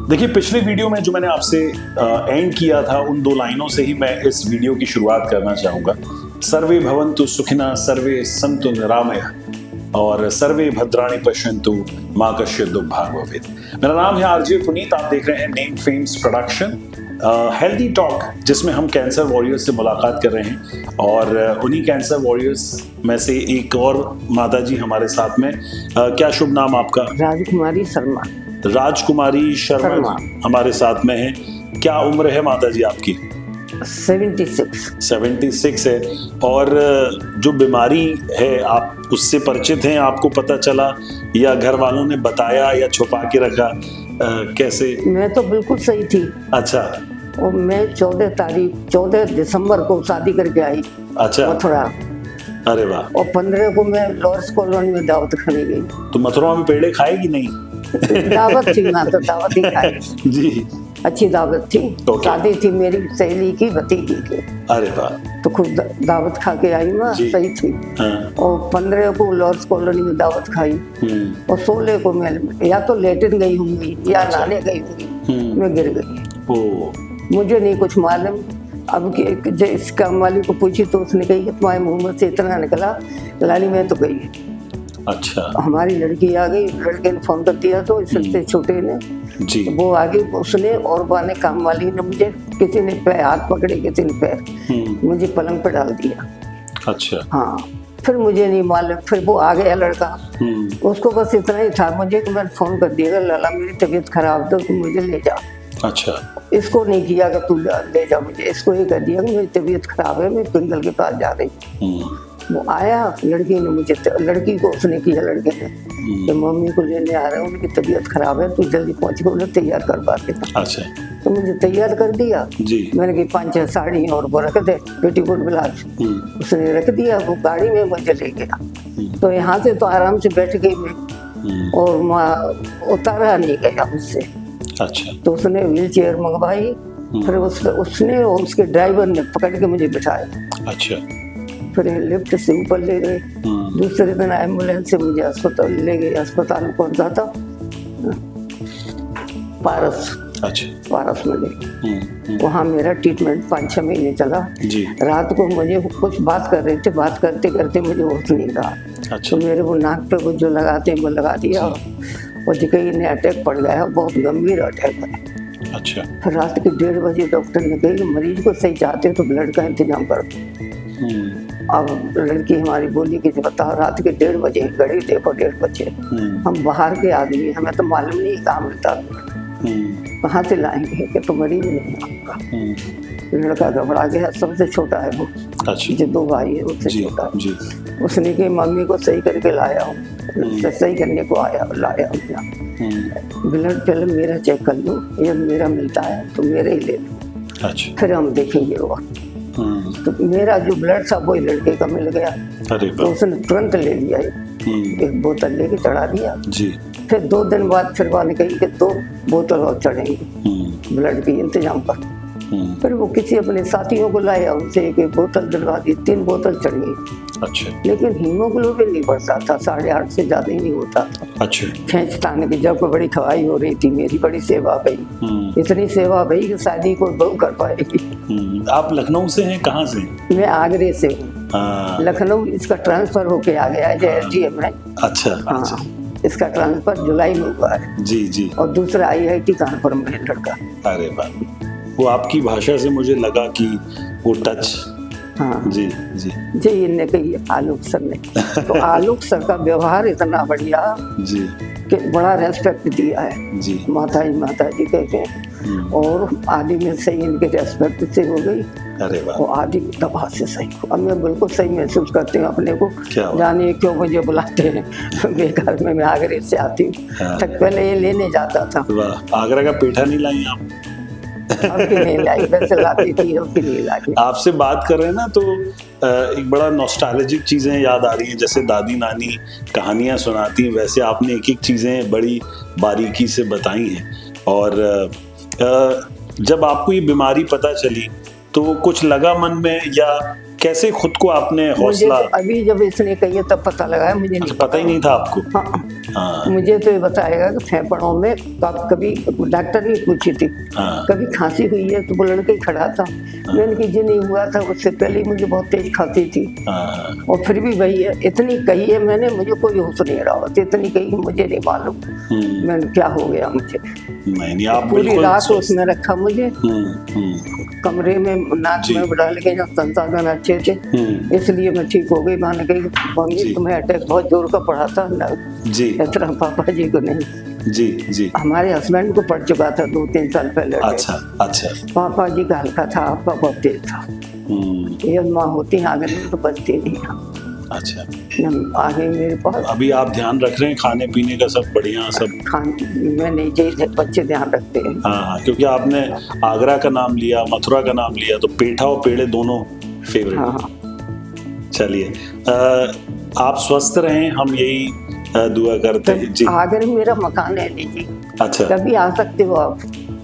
देखिए, पिछले वीडियो में जो मैंने आपसे एंड किया था, उन 2 लाइनों से ही मैं इस वीडियो की शुरुआत करना चाहूँगा। सर्वे भवन्तु सुखिनः, सर्वे सन्तु निरामयः और सर्वे भद्राणि पश्यन्तु मा कश्चित् दुर्भाग् भवेत्। मेरा नाम है आरजे पुनीत, आप देख रहे हैं name famous production healthy talk, जिसमें हम कैंसर वॉरियर्स से मुलाकात कर रहे हैं। और उन्हीं कैंसर वॉरियर्स में से एक और माता जी हमारे साथ में। क्या शुभ नाम आपका? राजकुमारी शर्मा। राजकुमारी शर्मा हमारे साथ में है। क्या उम्र है माता जी आपकी? 76 है। और जो बीमारी है, आप उससे परिचित हैं? आपको पता चला या घर वालों ने बताया या छुपा के रखा? कैसे? मैं तो बिल्कुल सही थी। अच्छा। और मैं 14 दिसंबर को शादी करके आई। अच्छा। मथुरा। अरे वाह। और 15 को मैं लॉर्ड्स कॉलोनी में दावत खाने गई। तो मथुरा में पेड़े खाएगी नहीं? दावत थी ना, तो दावत ही खाई जी। अच्छी दावत थी। शादी थी मेरी सहेली की भतीजी की। अरे वाह। तो खुद दावत खा के आई मैं, सही थी। हाँ। और 15 को लॉर्ड्स कॉलोनी में दावत खाई। और 16 को मैं या तो लेटिन गई होंगी या नहाने गई होंगी, मैं गिर गई। मुझे नहीं कुछ मालूम। अब इस काम वाली को पूछी तो उसने कही कि तुम्हारे मुंह में से इतना निकला, लाली मैं तो गई। अच्छा। हमारी लड़की आ गई, लड़के ने फोन कर दिया तो इससे छोटे ने जी। वो आ गई, उसने और बाने काम वाली ने मुझे, किसी ने पैर हाथ पकड़े, किसी ने पैर, मुझे पलंग पे डाल दिया। अच्छा। हाँ। फिर मुझे नहीं मालूम, फिर वो आ गया लड़का, उसको बस इतना ही था मुझे कि मैंने फोन कर दिया, लाला मेरी तबीयत खराब तो तुम मुझे ले जा। अच्छा। इसको नहीं किया कि तू ले जा मुझे, इसको ये कर दिया कि मेरी तबीयत खराब है, मैं पिंगल के पास जा रही। वो आया, लड़की ने मुझे, लड़की को उसने किया, लड़के ने तो मम्मी को लेने आ रहे हैं, उनकी तबीयत खराब है, तू जल्दी पहुंच के उन्हें तैयार करवा देना। अच्छा। तो मुझे तैयार कर दिया जी। मैंने कही 5-6 साड़ी और वो रख दे, पेटीकोट ब्लाउज, उसने रख दिया। वो गाड़ी में मुझे ले गया। तो यहाँ से तो आराम से बैठ गई मैं, और उतारा नहीं गया मुझसे। अच्छा। तो उसने व्हील चेयर मंगवाई, फिर उसने और उसके ड्राइवर ने पकड़ के मुझे बिठाया। अच्छा। फिर लिफ्ट से ऊपर ले गए। दूसरे दिन एम्बुलेंस से मुझे अस्पताल ले गए। अस्पताल में कौन सा था? पारस। अच्छा। पारस में ले, वहाँ मेरा ट्रीटमेंट 5-6 महीने चला जी। रात को मुझे कुछ बात कर रहे थे, बात करते करते मुझे होश नहीं रहा। अच्छा। तो मेरे वो नाक पे वो जो लगाते हैं वो लगा दिया, और जो कहीं ने अटैक पड़ गया, बहुत गंभीर अटैक है। अच्छा। फिर रात के 1:30 बजे डॉक्टर ने कही कि मरीज को सही चाहते हो तो ब्लड का इंतजाम करो। अब लड़की हमारी बोली कि बताओ, रात के 1:30 बजे, घड़ी देखो 1:30 बजे, हम बाहर के आदमी, हमें तो मालूम नहीं कहाँ मिलता, कहाँ से लाएंगे कि तो मरीज नहीं आपका। लड़का घबरा गया, सबसे छोटा है वो। अच्छा। जो 2 भाई है उससे छोटा जी। उसने कही मम्मी को सही करके लाया हूँ, सही करने को लाया हूँ। ब्लड पहले मेरा चेक कर लो, ये मेरा मिलता है तो मेरे ही ले लो। अच्छा। फिर हम देखेंगे वो। तो मेरा जो ब्लड था वो लड़के का मिल गया। तो उसने तुरंत ले लिया, एक बोतल लेके चढ़ा दिया जी। फिर 2 दिन बाद फिर वाले कही कि 2 बोतल और चढ़ेंगे ब्लड की, इंतजाम कर। फिर वो किसी अपने साथियों को लाया, उनसे एक बोतल दिलवा दी, 3 बोतल चढ़ गई। अच्छा। लेकिन हीमोग्लोबिन नहीं बढ़ता था, 8.5 से ज्यादा ही नहीं होता था। अच्छा। खींच ताने की जब बड़ी खवाई हो रही थी, मेरी बड़ी सेवा भई, इतनी सेवा भई कि शादी को बहू कर पाएगी। आप लखनऊ से हैं? कहाँ से? मैं आगरे से हूँ। लखनऊ इसका ट्रांसफर होके आ गया है JSDM में। अच्छा। हाँ। इसका ट्रांसफर जुलाई में हुआ है जी जी। और दूसरा IIT कानपुर में है लड़का। अरे वाह। वो आपकी भाषा से मुझे लगा कि वो टच। हाँ जी जी जी। इनने कही आलोक सर ने, तो आलोक सर का व्यवहार इतना बढ़िया जी कि बड़ा रेस्पेक्ट दिया है जी। माता जी कहते हैं, और आदि में सही इनके रेस्पेक्ट से हो गई। अरे वाह। और आदि दबा से सही। अब मैं बिल्कुल सही महसूस करती हूँ अपने को, जाने क्यों मुझे बुलाते हैं। बेकार में मैं आगरे से आती हूँ। तक पहले ये लेने जाता था। आगरा का पेठा नहीं लाई आप? नहीं लाई, वैसे लाती थी, नहीं लाई। आपसे बात कर रहे हैं ना, तो एक बड़ा नॉस्टैल्जिक चीजें याद आ रही हैं। जैसे दादी नानी कहानियां सुनाती हैं, वैसे आपने एक एक चीजें बड़ी बारीकी से बताई हैं। और जब आपको ये बीमारी पता चली तो कुछ लगा मन में, या कैसे खुद को आपने मुझे हौसला? तो अभी जब इसने कही है तब पता लगा है, मुझे नहीं पता ही नहीं था आपको? हाँ, हाँ मुझे तो ये बताएगा कि फेफड़ों में कभी डॉक्टर ने पूछी थी, हाँ कभी खांसी हुई है तो वो लड़के ही खड़ा था। मैंने कि जी नहीं हुआ था, उससे पहले ही मुझे बहुत तेज खांसी थी। हाँ और फिर भी वही है, इतनी कही है मैंने, मुझे कोई होश नहीं रहा, इतनी कही मुझे नहीं मालूम मैंने क्या हो गया मुझे। नहीं आप पूरी बिल्कुल रात स्वस्थ। उसमें रखा मुझे कमरे में, नाक जी। में डाल के, जहाँ संसाधन अच्छे थे, इसलिए मैं ठीक हो गई। मैंने कही मम्मी जी। तुम्हें अटैक बहुत जोर का पड़ा था ना, जी इस तरह पापा जी को नहीं, जी जी। हमारे हस्बैंड को पड़ चुका था 2-3 साल पहले। अच्छा अच्छा। पापा जी का हल्का था, आपका बहुत तेज था। ये माँ होती आगे में तो बचती नहीं। अच्छा, आगे मेरे पास अभी आप ध्यान रख रहे हैं खाने पीने का, सब बढ़िया सब? खान में नहीं चाहिए, बच्चे ध्यान रखते हैं। हाँ, क्योंकि आपने आगरा का नाम लिया, मथुरा का नाम लिया, तो पेठा और पेड़े दोनों फेवरेट। हाँ। चलिए, आप स्वस्थ रहें, हम यही दुआ करते हैं जी। आगरा में मेरा मकान है जी, अच्छा, कभी आ सकते हो आप।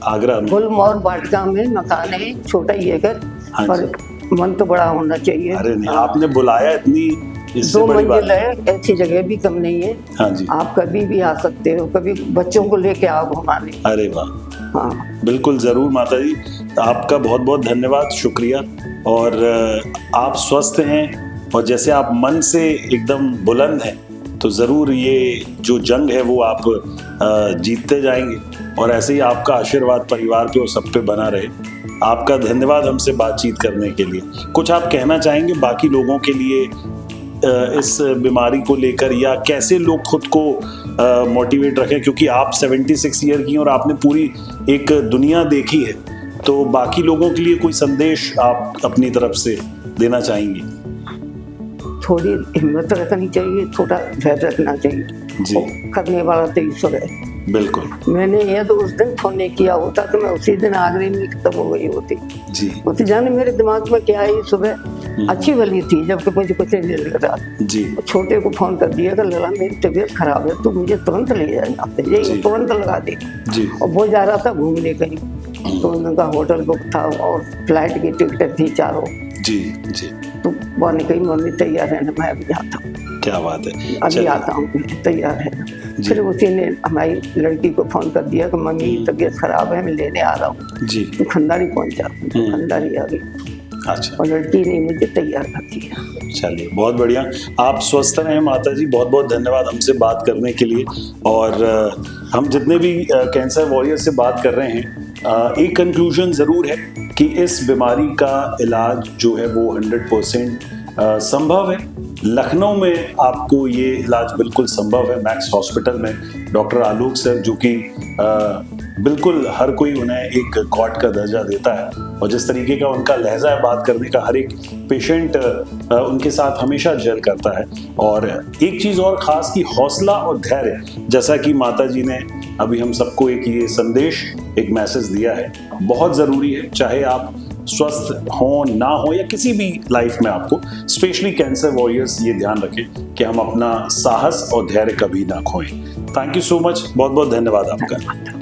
आगरा में? गुलमोहर वाटिका में मकान है, छोटा ही है घर, हाँ पर मन तो बड़ा होना चाहिए। अरे नहीं, आपने बुलाया इतनी, इससे 2 बड़ी बात। मंजिल है, ऐसी जगह भी कम नहीं है। हाँ जी। आप कभी भी आ सकते हो, कभी बच्चों को लेके आओ घुमाने। अरे वाह, हाँ बिल्कुल जरूर माता जी, आपका बहुत बहुत धन्यवाद, शुक्रिया। और आप स्वस्थ हैं, और जैसे आप मन से एकदम बुलंद हैं, तो ज़रूर ये जो जंग है वो आप जीतते जाएंगे। और ऐसे ही आपका आशीर्वाद परिवार पे और सब पे बना रहे। आपका धन्यवाद हमसे बातचीत करने के लिए। कुछ आप कहना चाहेंगे बाकी लोगों के लिए इस बीमारी को लेकर, या कैसे लोग खुद को मोटिवेट रखें? क्योंकि आप 76 ईयर की हैं और आपने पूरी एक दुनिया देखी है, तो बाकी लोगों के लिए कोई संदेश आप अपनी तरफ से देना चाहेंगी? थोड़ी हिम्मत रखनी चाहिए, थोड़ा धैर्य रखना चाहिए जी। और करने वाला तो ईश्वर है। बिल्कुल मैंने ये तो उस दिन फोन नहीं किया होता तो मैं उसी दिन आगरे में खत्म हो गई होती। जी होती जाने मेरे दिमाग में क्या आई, सुबह अच्छी भली थी जबकि मुझे कुछ नहीं लग रहा। जी छोटे को फोन कर दिया कि लला मेरी तबीयत खराब है, तो मुझे तुरंत ले जाना, यही तुरंत लगा दी। जी और वो जा रहा था घूमने कहीं, तो उनका होटल बुक था और फ्लाइट की टिकट थी 4। जी जी। तो वो ने कही मम्मी तैयार है ना, मैं अभी आता हूँ, क्या बात है, अभी चलिए। आता हूँ, तैयार है। फिर उसी ने हमारी लड़की को फोन कर दिया कि मम्मी की तबीयत खराब है, मैं लेने आ रहा हूँ। जी। तो खंडारी पहुंचा, खंडारी आ गई अच्छा, और लड़की ने मुझे तैयार कर दिया। चलिए बहुत बढ़िया। आप स्वस्थ रहें माता जी, बहुत बहुत धन्यवाद हमसे बात करने के लिए। और हम जितने भी कैंसर वॉरियर से बात कर रहे हैं, एक कंक्लूजन ज़रूर है कि इस बीमारी का इलाज जो है वो 100% संभव है। लखनऊ में आपको ये इलाज बिल्कुल संभव है, मैक्स हॉस्पिटल में डॉक्टर आलोक सर, जो कि बिल्कुल हर कोई उन्हें एक गॉड का दर्जा देता है, और जिस तरीके का उनका लहजा है बात करने का, हर एक पेशेंट उनके साथ हमेशा जेल करता है। और एक चीज़ और ख़ास कि हौसला और धैर्य, जैसा कि माता जी ने अभी हम सबको एक ये संदेश, एक मैसेज दिया है, बहुत ज़रूरी है। चाहे आप स्वस्थ हो ना हो, या किसी भी लाइफ में आपको, स्पेशली कैंसर वॉरियर्स ये ध्यान रखें कि हम अपना साहस और धैर्य कभी ना खोएं। थैंक यू सो मच, बहुत बहुत धन्यवाद आपका।